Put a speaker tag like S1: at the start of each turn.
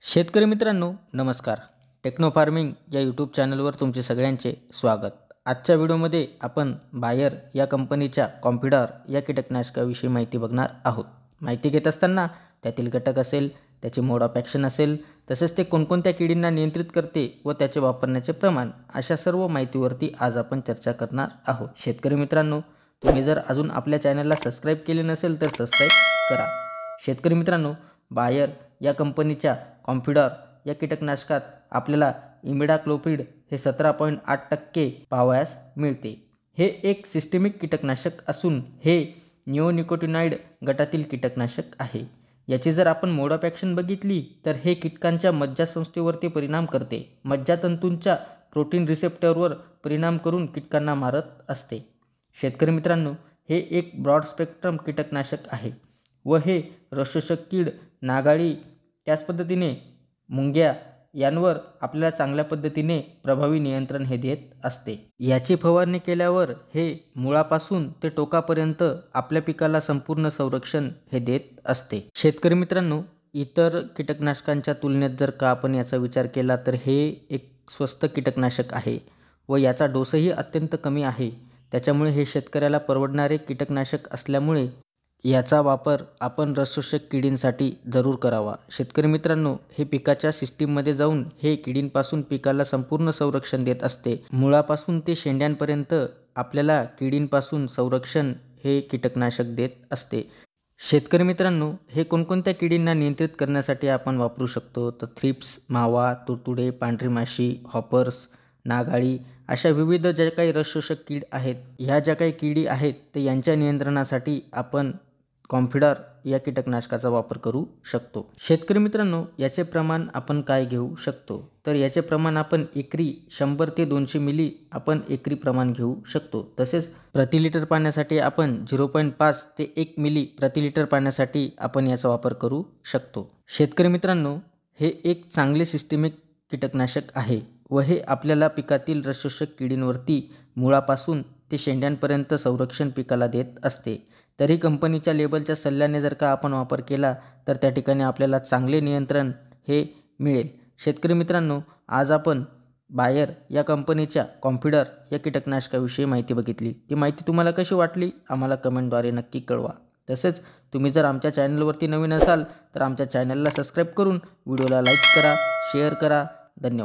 S1: शेतकरी मित्रांनो नमस्कार. टेक्नो फार्मिंग या यूट्यूब चॅनलवर तुमचे सगळ्यांचे स्वागत. आजच्या व्हिडिओमध्ये आपण बायर या कंपनीच्या कॉम्पिडॉर या कीटकनाशकाविषयी माहिती बघणार आहोत. माहिती घेत असताना त्यातील घटक असेल, त्याचे मोड ऑफ ॲक्शन असेल, तसेच ते कोणकोणत्या किडींना नियंत्रित करते व त्याचे वापरण्याचे प्रमाण, अशा सर्व माहितीवरती आज आपण चर्चा करणार आहोत. शेतकरी मित्रांनो, तुम्ही जर अजून आपल्या चॅनलला सबस्क्राईब केले नसेल तर सबस्क्राईब करा. शेतकरी मित्रांनो, बायर या कंपनीच्या कॉम्पिडॉर या कीटकनाशकात आपल्याला इमिडाक्लोप्रिड हे 17.8% पाहावयास मिळते. हे एक सिस्टेमिक कीटकनाशक असून हे निओनिकोटिनॉइड गटातील कीटकनाशक आहे. याची जर आपण मोड ऑफ ॲक्शन बघितली तर हे कीटकांच्या मज्जासंस्थेवरती परिणाम करते. मज्जातंतूंच्या प्रोटीन रिसेप्टरवर परिणाम करून कीटकांना मारत असते. शेतकरी मित्रांनो, हे एक ब्रॉड स्पेक्ट्रम कीटकनाशक आहे व हे रसशोषक कीड, नागाळी, त्याच पद्धतीने मुंग्या यांवर आपल्याला चांगल्या पद्धतीने प्रभावी नियंत्रण हे देत असते. याची फवारणी केल्यावर हे मुळापासून ते टोकापर्यंत आपल्या पिकाला संपूर्ण संरक्षण हे देत असते. शेतकरी मित्रांनो, इतर कीटकनाशकांच्या तुलनेत जर का आपण याचा विचार केला तर हे एक स्वस्त कीटकनाशक आहे व याचा डोसही अत्यंत कमी आहे. त्याच्यामुळे हे शेतकऱ्याला परवडणारे कीटकनाशक असल्यामुळे याचा वापर आपण रसशोषक किडींसाठी जरूर करावा. शेतकरी मित्रांनो, हे पिकाच्या सिस्टीममध्ये जाऊन हे किडींपासून पिकाला संपूर्ण संरक्षण देत असते. मुळापासून ते शेंड्यांपर्यंत आपल्याला किडींपासून संरक्षण हे कीटकनाशक देत असते. शेतकरी मित्रांनो, हे कोणकोणत्या किडींना नियंत्रित करण्यासाठी आपण वापरू शकतो तर थ्रिप्स, मावा, तुडतुडे, पांढरी माशी, हॉपर्स, नागाळी अशा विविध ज्या काही रसशोषक कीड आहेत, ह्या ज्या काही किडी आहेत तर यांच्या नियंत्रणासाठी आपण कॉम्पिडॉर या कीटकनाशकाचा वापर करू शकतो. शेतकरी मित्रांनो, याचे प्रमाण आपण काय घेऊ शकतो तर याचे प्रमाण आपण एकरी 100 ते 200 मिली आपण एकरी प्रमाण घेऊ शकतो. तसेच प्रति लिटर पाण्यासाठी आपण 0.5 ते 1 मिली प्रति लिटर पाण्यासाठी आपण याचा वापर करू शकतो. शेतकरी मित्रांनो, हे एक चांगले सिस्टेमिक कीटकनाशक आहे व हे आपल्याला पिकातील रसशोषक किडींवरती मुळापासून ते शेंड्यांपर्यंत संरक्षण पिकाला देत असते. तरी कंपनीच्या लेबलच्या सल्ल्याने जर का आपण वापर केला तर त्या ठिकाणी आपल्याला चांगले नियंत्रण हे मिळेल. शेतकरी मित्रांनो, आज आपण बायर या कंपनीच्या कॉम्पिडॉर या कीटकनाशकाविषयी माहिती बघितली. ती माहिती तुम्हाला कशी वाटली आम्हाला कमेंटद्वारे नक्की कळवा. तसेच तुम्ही जर आमच्या चॅनलवरती नवीन असाल तर आमच्या चॅनलला सबस्क्राईब करून व्हिडिओला लाईक करा, शेअर करा. धन्यवाद.